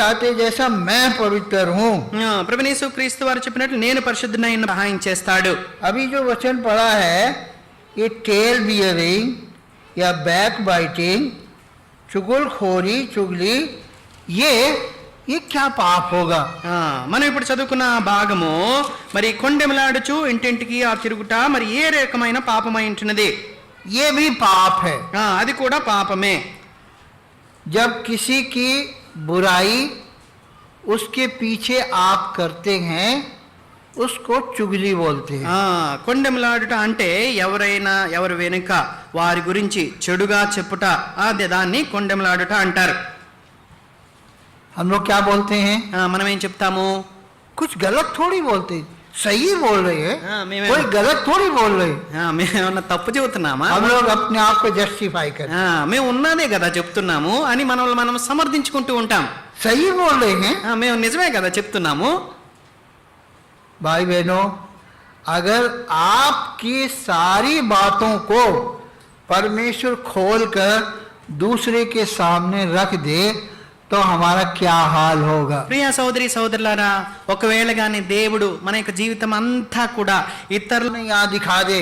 चाहते जैसा मैं पवित्र हूँ। ప్రభువైన యేసుక్రీస్తు వారు చెప్పినట్లు నేను పరిశుద్ధుడనై సహాయం చేస్తాడు. अभी जो वचन पढ़ा है ये टेल बियरिंग या बैक बाइटिंग, चुगलखोरी, चुगली, ये क्या पाप होगा? మనం ఇప్పుడు చదువుకున్న భాగము మరి కొండెమలాడుచు ఇంటింటికి ఆ తిరుగుట మరి ఏ రకమైన పాపమై ఉంటున్నది? ये भी पाप है। అది కూడా పాపమే. जब किसी की बुराई उसके पीछे आप करते हैं उसको चुगली बोलते हैं। కొండెమలాడుట అంటే ఎవరైనా ఎవరి వెనుక వారి గురించి చెడుగా చెప్పుట, అదే దాన్ని కొండెమలాడుట అంటారు. हम लोग क्या बोलते हैं? మనం ఏం చెప్తాము? कुछ गलत थोड़ी बोलते, सही बोल रहे हैं, कोई गलत थोड़ी बोल रहे। మేమేమన్నా తప్పు చెబుతున్నామా? हम लोग अपने आप को जस्टिफाई करते, మేము ఉన్నదే కదా చెప్తున్నాము అని మనల్ని మనం సమర్థించుకుంటూ ఉంటాం. सही बोल रहे हैं, మేము నిజమే కదా చెప్తున్నాము. भाई बहनों, अगर आपकी सारी बातों को परमेश्वर खोलकर दूसरे के सामने रख दे तो हमारा क्या हाल होगा? ప్రియ సోదరి సోదరులారా, ఒకవేళ గాని దేవుడు మన యొక్క జీవితం అంతా కూడా ఇతరులను यहाँ दिखा दे,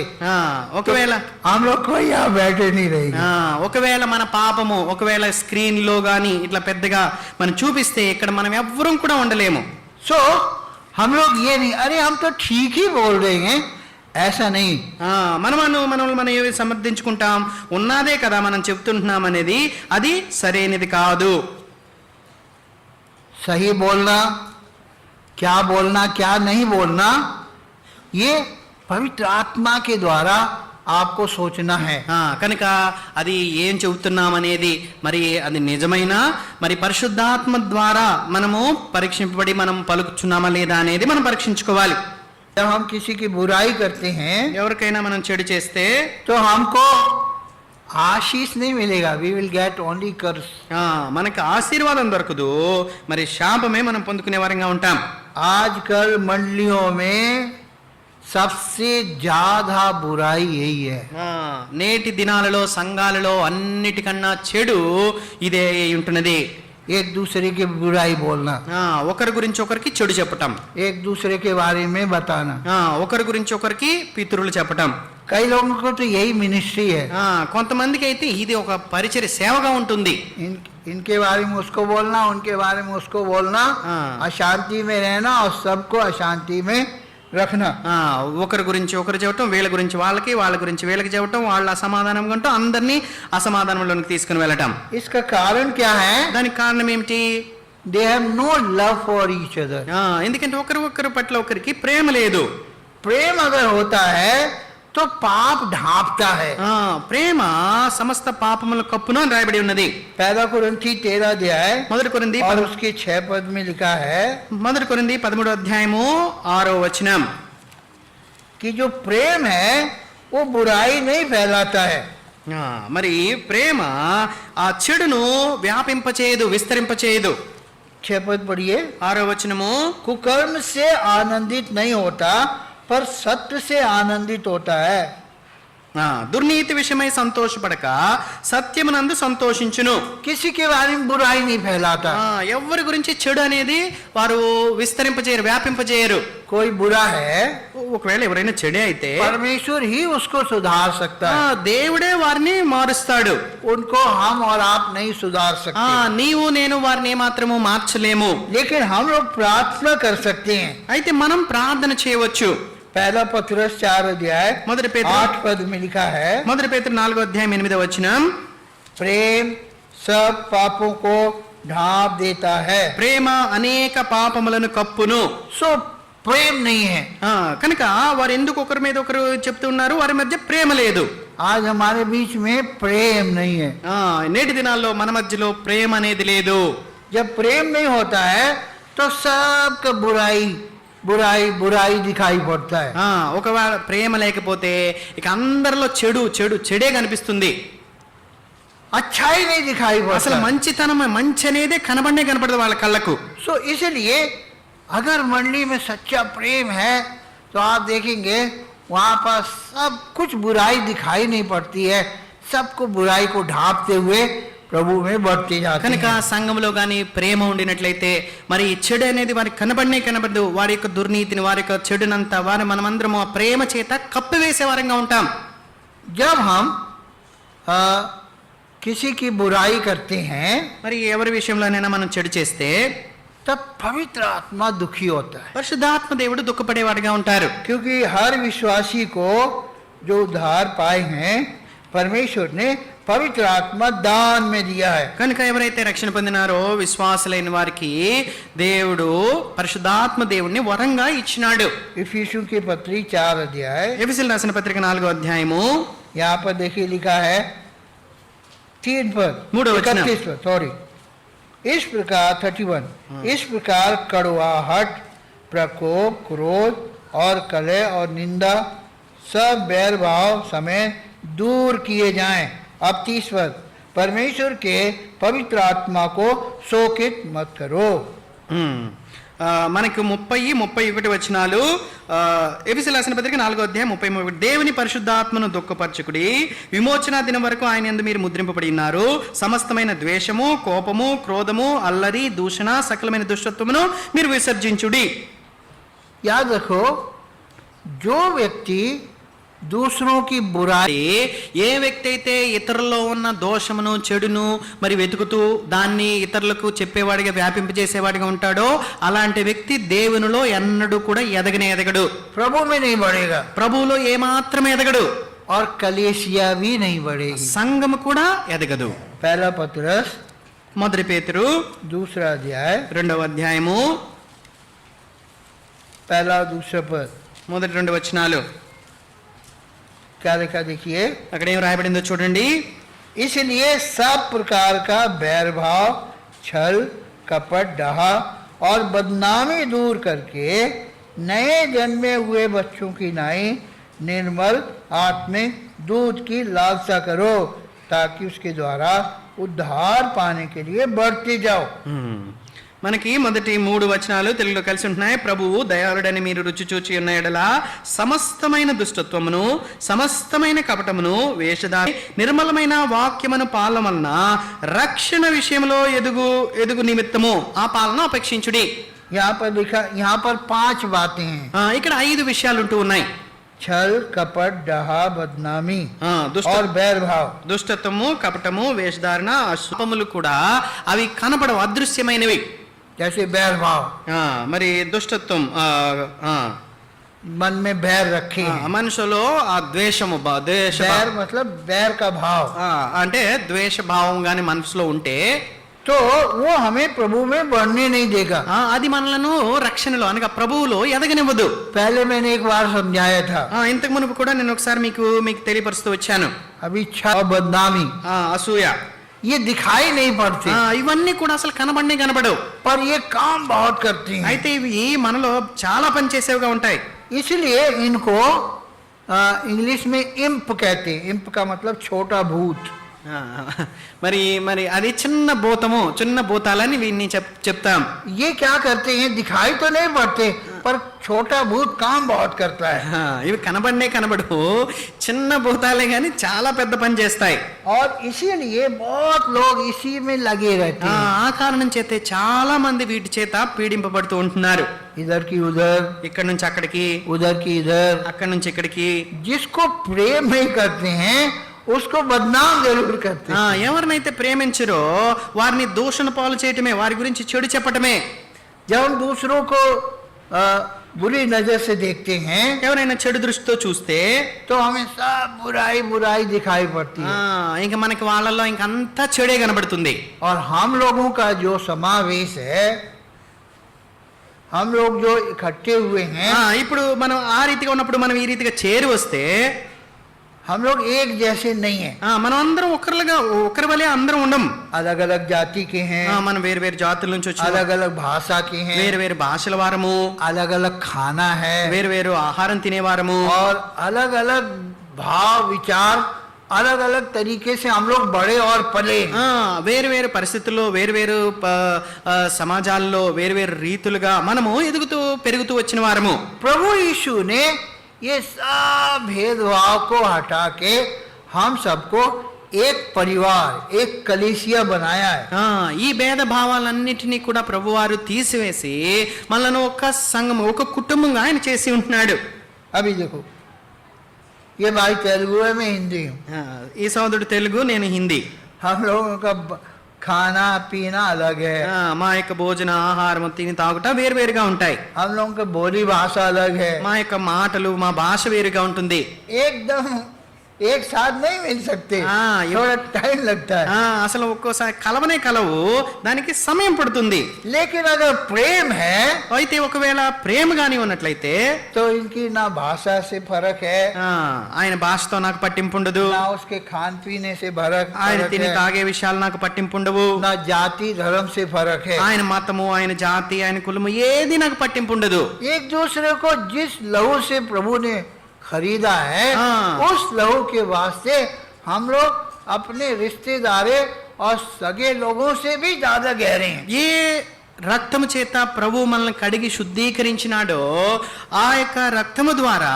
ఒకవేళ हम लोग कोई यहाँ बैठे नहीं रहेंगे। ఒకవేళ మన పాపము ఒకవేళ స్క్రీన్ లో గాని ఇట్లా పెద్దగా మనం చూపిస్తే ఇక్కడ మనం ఎవ్వరం కూడా ఉండలేము. सो हम लोग ये नहीं, अरे हम तो ठीक ही बोल रहे हैं, ऐसा नहीं। మనం ఏవి సమర్థించుకుంటాం, ఉన్నదే కదా మనం చెప్తుంటున్నాం అనేది అది సరైనది కాదు. सही बोलना, क्या बोलना क्या नहीं बोलना, ये पवित्र आत्मा के द्वारा आपको सोचना है. కనుక అది ఏం చెబుతున్నాం అనేది మరి అది నిజమైన మరి పరిశుద్ధాత్మ ద్వారా మనము పరీక్షింపబడి మనం పలుకుతున్నామా లేదా అనేది మనం పరీక్షించుకోవాలి. जब हम किसी की बुराई करते हैं ఎవరికైనా మనం చెడు చేస్తే तो हमको आशीष नहीं मिलेगा, वी विल गेट ओनली कर्स. మనకి ఆశీర్వాదం దొరకదు, మరి శాపమే మనం పొందుకునే వారంగా ఉంటాం. आजकल मंडलियों में सबसे ज्यादा बुराई यही है. నేటి దినాలలో సంఘాలలో అన్నిటికన్నా చెడు ఇదే ఉంటున్నది. एक दूसरे की बुराई बोलना, ఒకరి గురించి ఒకరికి చెడు చెప్పటం, एक दूसरे के बारे में बताना, ఒకరి గురించి ఒకరికి పితరులు చెప్పటం. कई लोगों को तो यही मिनिस्ट्री है. కొంతమందికి అయితే ఇది ఒక పరిచర్య సేవగా ఉంటుంది. इनके बारे में उसको बोलना, उनके बारे में उसको बोलना, अशांति में रहना और सबको अशांति में रखना. ఒకరి గురించి ఒకరు చెప్పటం, వీళ్ళ గురించి వాళ్ళకి, వాళ్ళ గురించి వీళ్ళకి చెప్పటం, వాళ్ళ అసమాధానం అంటూ అందరినీ అసమాధానంలోకి తీసుకుని వెళ్ళటం. इसका कारण क्या है? దానికి కారణం ఏమిటి? They have no love for each other. ఎందుకంటే ఒకరి పట్ల ఒకరికి ప్రేమ లేదు. प्रेम अगर होता है तो पाप ढांपता है. ప్రేమ సమస్త పాపముల కప్పును అని రాయబడి ఉన్నది. पहला कुरिन्थी 13 अध्याय మొదటి కొరింథీ और उसके 6 पद में लिखा है, మొదటి కొరింథీ 13వ అధ్యాయము 6వ వచనం, कि जो प्रेम है वो बुराई नहीं फैलाता है. మరి ప్రేమ ఆ చెడును వ్యాపింపచేయదు, విస్తరింపచేయదు. 6 पद पढ़िए. 6వ వచనము, कुकर्म से आनंदित नहीं होता पर सत्य से आनंदित होता है. దుర్నీతి విషయమై సంతోషపడక సత్యమునందు సంతోషించును. किसी के बारे में बुराई नहीं फैलाता. ఎవరి గురించి చెడు అనేది వారు విస్తరింపజేయరు, వ్యాపింపజేయరు. कोई बुरा है, ఒకవేళ ఎవరైనా చెడే అయితే परमेश्वर ही उसको सुधार सकता है. దేవుడే వారిని మారుస్తాడు. उनको हम और आप नहीं सुधार सकते. నీవు నేను వారిని ఏమాత్రము మార్చలేము. लेकिन हम लोग प्रार्थना कर सकते हैं. అయితే మనం ప్రార్థన చేయవచ్చు. पहला पत्रस 4 अध्याय మొదటి పేతురు 8 पद में लिखा है, మొదటి పేతురు 4వ అధ్యాయం 8వ వచనం, प्रेम सब पापों को ढांप देता है. ప్రేమ అనేక పాపములను కప్పును. सो प्रेम नहीं है. కనుక వారు ఎందుకు ఒకరి మీద ఒకరు చెప్తున్నారు? వారి మధ్య ప్రేమ లేదు. आज हमारे बीच में प्रेम नहीं है. నేటి దినాల్లో మన మధ్యలో ప్రేమ అనేది లేదు. जब प्रेम नहीं होता है तो सबका बुराई बुराई बुराई दिखाई पड़ता है. ఒకవేళ ప్రేమ లేకపోతే ఇక అందరిలో చెడు చెడు చెడే కనిపిస్తుంది. अच्छाई नहीं दिखाई पड़ता. అసలు మంచితనం మంచి అనేదే కనబడనే కనపడదు వాళ్ళ కళ్ళకు. सो इसलिए अगर मंडली में सच्चा प्रेम है तो आप देखेंगे वहां पर सब कुछ बुराई दिखाई नहीं पड़ती है, सबको बुराई को ढांपते हुए प्रभु में बढ़ते जाते కనుక हैं। సంఘంలో గాని ప్రేమ ఉండినట్లయితే మరి చెడు అనేది వారికి కనబడదు. వారి యొక్క దుర్నీతిని, వారి యొక్క చెడునంతా వారి మనమందరము ఆ ప్రేమ చేత కప్పివేసే వారంగా ఉంటాం. जब हम किसी की बुराई करते हैं మరి ఎవరి విషయంలోనైనా మనం చెడు చేస్తే तब पवित्र आत्मा दुखी होता है, పరిశుద్ధాత్మ దేవుడు దుఃఖపడేవాడిగా ఉంటారు. क्योंकि हर विश्वासी को जो उद्धार पाए हैं परमेश्वर ने पवित्र आत्मा दान में दिया है। కనుక ఎవరైతే రక్షణ పొందినారో విశ్వాసులైన వారికి దేవుడు పరిశుద్ధాత్మ దేవుడిని వరంగా ఇచ్చినాడు. इफिसियों की पत्री 4 अध्याय, ఎఫెసీయులకు రాసిన పత్రిక 4వ అధ్యాయము यहाँ पर देखिए लिखा है 3 पर 31 पर, सॉरी, इस प्रकार 31, इस प्रकार कड़वाहट, प्रकोप, क्रोध और कलह और निंदा सब बैर भाव समेत दूर किए जाएं। अब 30 पर, परमेश्वर के पवित्र आत्मा को शोकित मत करो। మనకు 30-31 వచనాలు. ఎఫెసీయులకు రాసిన పత్రిక 4వ అధ్యాయం 33. దేవుని పరిశుద్ధాత్మను దుఃఖపరచుకుడి, విమోచన దినం వరకు ఆయన యందు మీరు ముద్రింపబడి ఉన్నారు. సమస్తమైన ద్వేషము, కోపము, క్రోధము, అల్లరి, దూషణ, సకలమైన దుష్టత్వమును మీరు విసర్జించుడి. याद रखो, जो व्यक्ति दूसरों की बुराई, ఏ వ్యక్తి అయితే ఇతరుల్లో ఉన్న దోషమును, చెడును మరి వెతుకుతూ దాన్ని ఇతరులకు చెప్పేవాడిగా, వ్యాపింపజేసేవాడిగా ఉంటాడో అలాంటి వ్యక్తి దేవునిలో ఎన్నడూ కూడా ఎదగడు. प्रभु में नहीं बढ़ेगा ప్రభువులో ఏమాత్రం ఎదగడు. और कलेशिया भी नहीं बढ़ेगी। సంఘము కూడా ఎదగదు. पहला पत्रस మొదటి పేతురు 2 अध्याय, 2వ అధ్యాయము पहला 2 पद, మొదటి 2 వచనాలు. क्या लिखा देखिए, అక్కడ ఏం రాయబడిందో చూడండి. इसलिए सब प्रकार का बैरभाव, छल, कपट, डहा और बदनामी दूर करके नए जन्मे हुए बच्चों की नाई निर्मल आत्मिक दूध की लालसा करो, ताकि उसके द्वारा उद्धार पाने के लिए बढ़ते जाओ। మనకి మొదటి 3 వచనాలు తెలుగులో కలిసి ఉంటున్నాయి. ప్రభువు దయాళుడని మీరు రుచి చూచి ఉన్న ఎడల సమస్తమైన దుష్టత్వమును, సమస్తమైన కపటమును, వేషధారి, నిర్మలమైన వాక్యమును పాలన వలన రక్షణ విషయంలో ఎదుగు నిమిత్తము ఆ పాలన అపేక్షించుడి. यहाँ पर लिखा, यहाँ पर 5 बातें हैं। ఇక్కడ 5 విషయాలు ఉంటూ ఉన్నాయి. छल, कपट, डहा, बदनामी దుష్ట और बैरभाव। దుష్టత్వము, కపటము, వేషధారణ, అశుభములు కూడా అవి కనపడవు, అదృశ్యమైనవి. जैसे बैरभाव, మరి దుష్టత్వం मन में बैर रखे हैं। మనుషులో ఆ ద్వేషము बैर मतलब बैर का भाव, అంటే ద్వేష భావం గాని మనసులో ఉంటే तो वो हमें प्रभु में बढ़ने नहीं देगा। అది మనలను రక్షణలో అనగా ప్రభువులో ఎదగనివ్వదు. पहले मैंने एक बार समझाया था, ఇంతకు మునుపు కూడా నేను ఒకసారి మీకు తెలియపరుస్తూ వచ్చాను. अभी छल और बदनामी అసూయ, ये दिखाई नहीं पड़ते, ఇవన్నీ కూడా అసలు కనబడవు, पर ये काम बहुत करते हैं। అయితే ఇవి మనలో చాలా పని చేసేవిగా ఉంటాయి. इसलिए इनको इंग्लिश में इम्प कहते हैं। इम्प का मतलब छोटा भूत। మరి అది చిన్న భూతాలని వీన్ని చెప్తాం. ये क्या करते हैं, दिखाई तो नहीं पड़ते, पर छोटा भूत काम बहुत करता है। ఇవి కనబడవు, చిన్న భూతాలే గాని చాలా పెద్ద పని చేస్తాయి. और इसीलिए बहुत लोग इसी में लगे रहते हैं। ఆ కారణం చేతే చాలా మంది వీటి చేత పీడింపబడుతూ ఉంటున్నారు. इधर की उधर, ఇక్కడ నుంచి అక్కడికి, उधर की इधर। అక్కడి నుంచి ఇక్కడికి. जिसको प्रेम नहीं करते हैं उसको बदनाम जरूर करते हैं। ఎవరినైతే ప్రేమించరో వారిని దూషణ పాలు చేయటమే, వారి గురించి చెడు చెప్పటమే. जब हम दूसरों को बुरी नजर से देखते हैं ఎవరైనా చెడు దృష్టితో చూస్తే तो हमें सब बुराई बुराई दिखाई पड़ती है, ఇంకా మనకి వాళ్ళలో ఇంకంతా చెడే కనబడుతుంది. और हम लोगों का जो समावेश है, हम लोग जो इकट्ठे हुए हैं, ఇప్పుడు మనం ఆ రీతిగా ఉన్నప్పుడు మనం ఈ రీతిగా చేరి వస్తే हम लोग एक जैसे नहीं है। మనం అందరం ఒకరి వలె అందరం ఉండం. अलग अलग जाति के हैं, మనం వేరు జాతుల నుంచి వచ్చి, अलग अलग भाषा के हैं, వేరు భాషల వారము, अलग अलग खाना है, వేరు ఆహారం తినేవారము, और अलग अलग भाव विचार, अलग अलग तरीके से हम लोग बड़े और पले। వేరు పరిస్థితుల్లో, వేరు సమాజాల్లో, వేరు రీతులుగా మనము ఎదుగుతూ పెరుగుతూ వచ్చిన వారము. प्रभु यीशु ने ये सब भेदभाव को हटा के हम सबको एक परिवार, एक कलीसिया बनाया है। ఈ భేద భావాలన్నిటినీ కూడా ప్రభువారు తీసివేసి మనల్ని ఒక సంఘం, ఒక కుటుంబంగా ఆయన చేసి ఉంటున్నాడు. अभी देखो, ये भाई तेलुगु है, मैं हिंदी हूँ। ఈ సోదరుడు తెలుగు, నేను హిందీ. हम लोगों का खाना पीना अलग है, మా యొక్క భోజన ఆహారం తిని తాగుట వేరువేరుగా ఉంటాయి. हम लोगों का बोली भाषा अलग है, మా యొక్క మాటలు, మా భాష వేరుగా ఉంటుంది. एकदम एक साथ नहीं मिल सकते, थोड़ा टाइम लगता है। అసలు ఒక్కోసారి కలవనే కలవు, దానికి సమయం పడుతుంది. लेकिन अगर प्रेम है, అయితే ఒకవేళ ప్రేమ గాని ఉన్నట్లయితే तो इनकी ना भाषा से फर्क है, ఆయన భాషతో నాకు పట్టింపు ఉండదు, ना उसके खान पीने से फर्क ఆయన है, తిని తాగే విషయాలు నాకు పట్టింపు ఉండవు, ना जाति धर्म से फर्क है। ఆయన మతము, ఆయన జాతి, ఆయన కులము ఏది నాకు పట్టింపు ఉండదు. एक दूसरे को जिस लहू से प्रभु ने खरीदा है, उस लहू के वास्ते हम लोग अपने रिश्तेदारे और सगे लोगों से भी ज्यादा गहरे हैं। ఏ రక్తము చేత ప్రభు మనల్ని కడిగి శుద్ధీకరించినాడో ఆ యొక్క రక్తము ద్వారా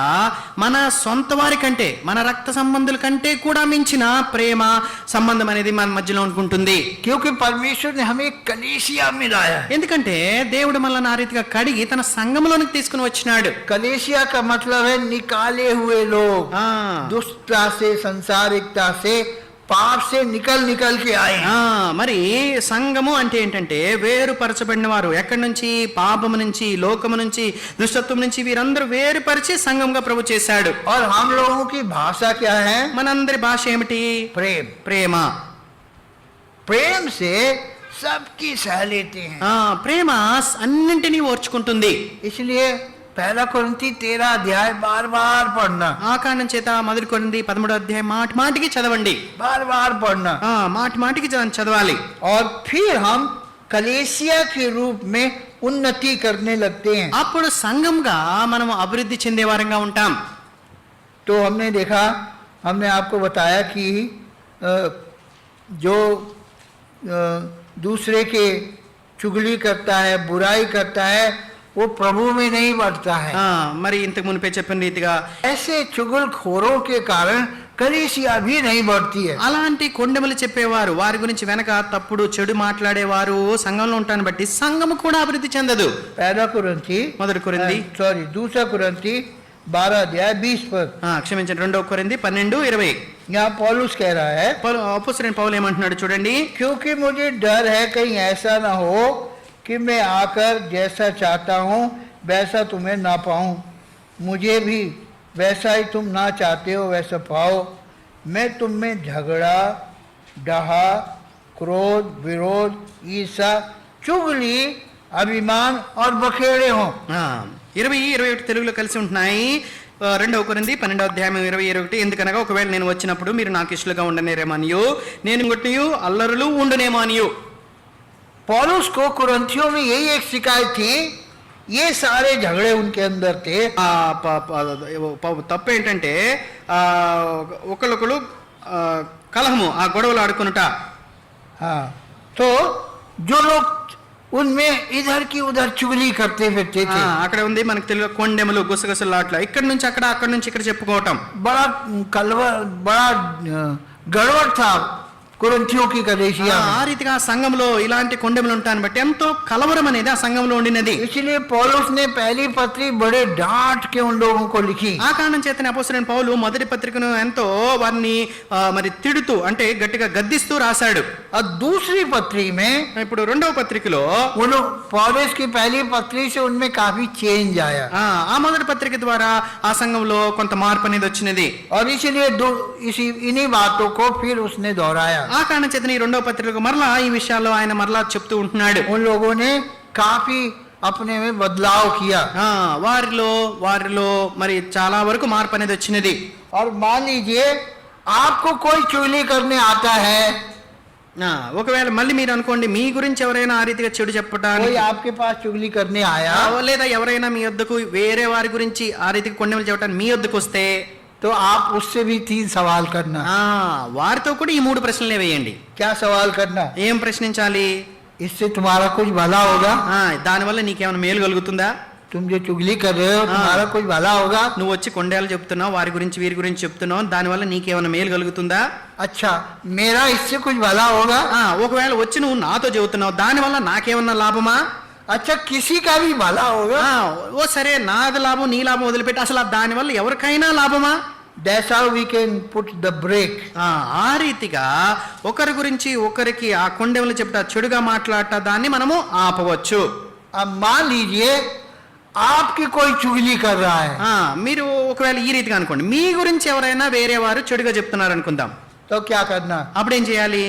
మన సొంత వారి కంటే, మన రక్త సంబంధుల కంటే కూడా మించిన ప్రేమ సంబంధం అనేది మన మధ్యలో ఉంటుంది. क्योंकि परमेश्वर ने हमें कलीसिया मिलाया है। ఎందుకంటే దేవుడు మనల్ని ఆ రీతిగా కడిగి తన సంఘంలోనికి తీసుకుని వచ్చినాడు. कलीसिया का मतलब है निकाले हुए लोग, दुष्टता से, संसारिकता से, पाप से निकल के आए। మరి సంఘము అంటే ఏంటంటే వేరుపరచబడిన వారు, ఎక్కడి నుంచి? పాపము నుంచి, లోకము నుంచి, దుష్టత్వం నుంచి వీరందరూ వేరుపరిచి సంఘంగా ప్రభు చేశాడు. और हम लोगों की भाषा क्या है? మనందరి భాష ఏమిటి? प्रेम। ప్రేమ. प्रेम से सबकी सह लेते हैं। ప్రేమ అన్నింటినీ ఓర్చుకుంటుంది. इसलिए पहला कोरिन्थी 13 अध्याय बार बार पढ़ना। ఆ కారణం చేత మొదటి కొరింథీ 13వ అధ్యాయం మాటి మాటికి చదవండి. बार बार पढ़ना, మాటి మాటికి చదవాలి. और फिर हम कलीसिया के रूप में उन्नति करने लगते हैं। అప్పుడు సంఘంగా మనం అభివృద్ధి చెందే వారంగా ఉంటాం. तो हमने देखा, हमने आपको बताया कि जो दूसरे के चुगली करता है, बुराई करता है, वो प्रभु में नहीं बढ़ता है। మరి ఇంతకు మునిపే చెప్పిన రీతిగా ऐसे चुगलखोरों के कारण कलीसिया भी नहीं बढ़ती है। అలాంటి కొండెములు చెప్పేవారు, వారి గురించి వెనక తప్పుడు చెడు మాట్లాడేవారు సంఘంలో ఉంటాను బట్టి సంఘము కూడా అభివృద్ధి చెందదు. पहला कुरिन्थी, మొదటి కొరింథీ, दूसरा कुरिन्थी 12 अध्याय 20 पद। క్షమించండి, 2వ కొరింథీ 12:20. यहाँ पौलुस कह रहा है, అపోస్తలుడైన పౌలు ఏమంటున్నాడు చూడండి. क्योंकि मुझे डर है कहीं ऐसा ना हो कि मैं आकर जैसा चाहता हूँ वैसा तुम्हें ना पाऊँ, मुझे भी वैसा ही तुम ना चाहते हो वैसा पाओ। मैं तुम में झगड़ा, डहा, क्रोध, विरोध, ईर्ष्या, चुगली, अभिमान और बखेड़े हों। 20-21 తెలుగులో కలిసి ఉంటున్నాయి. 2వ కొరింథీ 12వ అధ్యాయం 20-21. ఎందుకనగా ఒకవేళ నేను వచ్చినప్పుడు మీరు నాకు ఇష్టలుగా ఉండనేరేమో అనియు, నేను కొట్టియు అల్లరులు ఉండునేమో అనియు. पौलुस को कुरिन्थियों में यही एक शिकायत थी, ये सारे झगड़े उनके अंदर थे। తప్పు ఏంటంటే ఒకళ్ళొకళ్ళు కలహము, ఆ గొడవలు ఆడుకునుట. हाँ, तो जो लोग उनमें इधर की उधर चुगली करते फिरते थे, అక్కడ ఉంది మనకు తెలుగు కొండెములు, గుసగుసలాట్లు, ఇక్కడ నుంచి అక్కడ, అక్కడ నుంచి ఇక్కడ చెప్పుకోవటం. बड़ा बड़ा गड़बड़ था कुरिन्थियों की कलीसिया में। ఆ రీతిగా సంఘంలో ఇలాంటి కొండెములు ఉంటాను బట్టి ఎంతో కలవరం అనేది ఆ సంఘంలో ఉండినది. इसलिए पौलुस ने पहली पत्री बड़े डांट के उन लोगों को लिखी। ఆ కారణం చేతనే అపోస్తలుడైన పౌలు మొదటి పత్రికను ఎంతో వారిని మరి తిడుతూ, అంటే గట్టిగా గద్దిస్తూ రాశాడు. और दूसरी पत्री में, ఇప్పుడు 2వ పత్రికలో पौलुस की पहली पत्री से उनमें काफी चेंज आया, ఆ మొదటి పత్రిక ద్వారా ఆ సంఘంలో కొంత మార్పు అనేది వచ్చినది. और इसलिए इन्हीं बातों को फिर उसने दोहराया। ఆ కారణం చేతనే ఈ 2వ పత్రిక మరలా ఈ విషయాల్లో ఆయన మరలా చెప్తూ ఉంటున్నాడు. उन लोगों ने काफी अपने में बदलाव किया, వారిలో మరి చాలా వరకు మార్పు అనేది వచ్చినది. और मान लीजिए आपको कोई चुगली करने आता है, ఒకవేళ మళ్ళీ మీరు అనుకోండి, మీ గురించి ఎవరైనా ఆ రీతిగా చెడు చెప్పడానికి, कोई आपके पास चुगली करने आया, లేదా ఎవరైనా మీ వద్దకు వేరే వారి గురించి ఆ రీతికి కొండెములు చెప్పడానికి మీ వద్దకు వస్తే, तो आप उससे भी 3 सवाल करना। వారితో కూడా ఈ 3 ప్రశ్నలే వేయండి. क्या सवाल करना? ఏం ప్రశ్నించాలి? इससे तुम्हारा कुछ भला होगा? దానివల్ల నీకేమైనా మేలు కలుగుతుందా? तुम जो चुगली कर रहे हो तुम्हारा कुछ भला होगा? నువ్వు వచ్చి కొండేలు చెప్తున్నావు, వారి గురించి వీరి గురించి చెప్తున్నావు, దానివల్ల నీకేమైనా మేలు కలుగుతుందా? अच्छा मेरा इससे कुछ भला होगा? ఒకవేళ వచ్చి నువ్వు నాతో చెబుతున్నావు, దానివల్ల నాకేమన్నా లాభమా? अच्छा किसी का भी भला होगा? ఓ సరే, నాది లాభం నీ లాభం వదిలిపెట్టి అసలు దానివల్ల ఎవరికైనా లాభమా? That's how we can put the break. ఆ రీతిగా ఒకరి గురించి ఒకరికి ఆ కొండెములు చెప్తా చెడుగా మాట్లాడట దాన్ని మనము ఆపవచ్చు. अब मान लीजिए आपकी कोई चुगली कर रहा है, మీరు ఒకవేళ ఈ రీతిగా అనుకోండి, మీ గురించి ఎవరైనా వేరే వారు చెడుగా చెప్తున్నారు అనుకుందాం, तो क्या करना? అప్పుడు ఏం చేయాలి?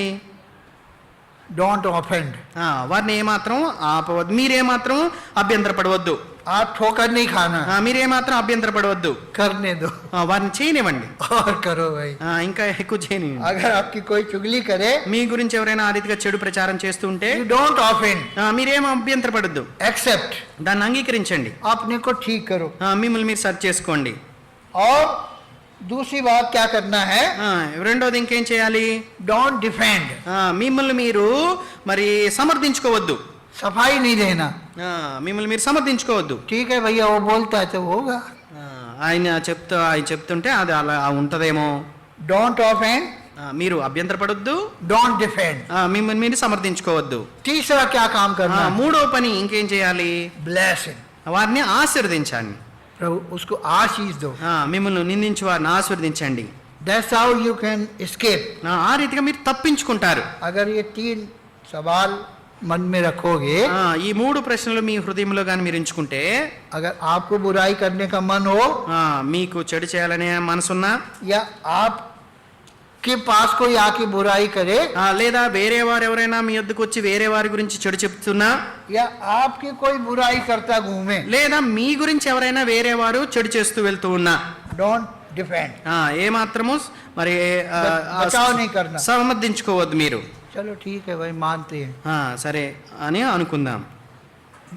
Don't offend. వారిని ఏమాత్రం ఆపవద్దు, మీరేమాత్రం అభ్యంతరపడవద్దు, आप ठोकर नहीं खाना, మీరేమాత్రం అభ్యంతరపడవద్దు, करने दो వారిని చేయనివ్వండి, और करो भाई. ఇంకా ఎక్కువ చేయనివ్వండి. अगर आपकी कोई चुगली करे, మీ గురించి ఎవరైనా ఆ రీతిగా చెడు ప్రచారం చేస్తూ ఉంటే you don't offend, మీరేం అభ్యంతరపడద్దు, accept, దాన్ని అంగీకరించండి, अपने को ठीक करो. మిమ్మల్ని మీరు సరి చేసుకోండి. और दूसरी बात क्या करना है? రెండోది ఇంకేం చేయాలి? डोंट डिफेंड, మిమ్మల్ని మీరు మరి సమర్థించుకోవద్దు, सफाई नहीं देना. మిమ్మల్ని మీరు సమర్థించుకోవద్దు. ठीक है भैया वो बोलता है तो होगा. ఆయన చెప్తుంటే అది అలా ఉంటదేమో. डोंट ऑफेंड, మీరు అభ్యంతరపడొద్దు, डोंट डिफेंड. మిమ్మల్ని మీరు సమర్థించుకోవద్దు. तीसरा क्या काम करना? మూడో పని ఇంకేం చేయాలి? ब्लेसिंग, వారిని ఆశీర్వదించండి. प्रभु उसको आशीष दो. మిమ్మల్ని నిందించి వారిని ఆశీర్వదించండి. That's how you can escape. ఆ రీతిగా మీరు తప్పించుకుంటారు. अगर ये 3 सवाल मन में रखोगे, ఈ 3 ప్రశ్నలు మీ హృదయంలో గాని మీరు ఉంచుకుంటే, अगर आपको बुराई करने का मन हो, మీకు చెడు చేయాలనే మనసున్నా, या आप के पास कोई आके बुराई करे, లేదా వేరే వారు ఎవరైనా మీ వద్దకు వచ్చి వేరే వారి గురించి చెడు చెప్తున్నా, या आपकी कोई बुराई करता घूमे, లేదా మీ గురించి ఎవరైనా వేరే వారు చెడు చేస్తూ వెళ్తూ ఉన్నా, डोंट डिफेंड. ఏ మాత్రము మరి बचाव नहीं करना. సమర్థించుకోవద్దు మీరు. चलो ठीक है भाई मानते हैं. సరే అని అనుకుందాం.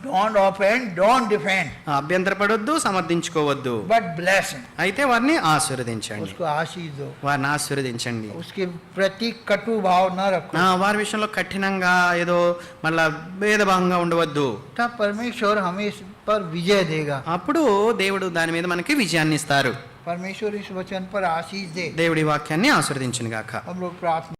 डोंट ऑफेंड, डोंट डिफेंड, అభ్యంతరపడొద్దు, సమర్థించుకోవద్దు, बट ब्लेसिंग, అయితే వారిని ఆశీర్వదించండి, उसको आशीष दो. వారిని ఆశీర్వదించండి. उसके प्रति कटु भाव न रखो. వారి విషయంలో కఠినంగా ఏదో మళ్ళా భేదభావంగా ఉండవద్దు. तब परमेश्वर हमें इस पर विजय देगा. అప్పుడు దేవుడు దాని మీద మనకి విజయాన్ని ఇస్తారు. परमेश्वर इस वचन पर आशीष दे. దేవుడి వాక్యాన్ని ఆశీర్వదించును గాక. हम लोग प्रार्थना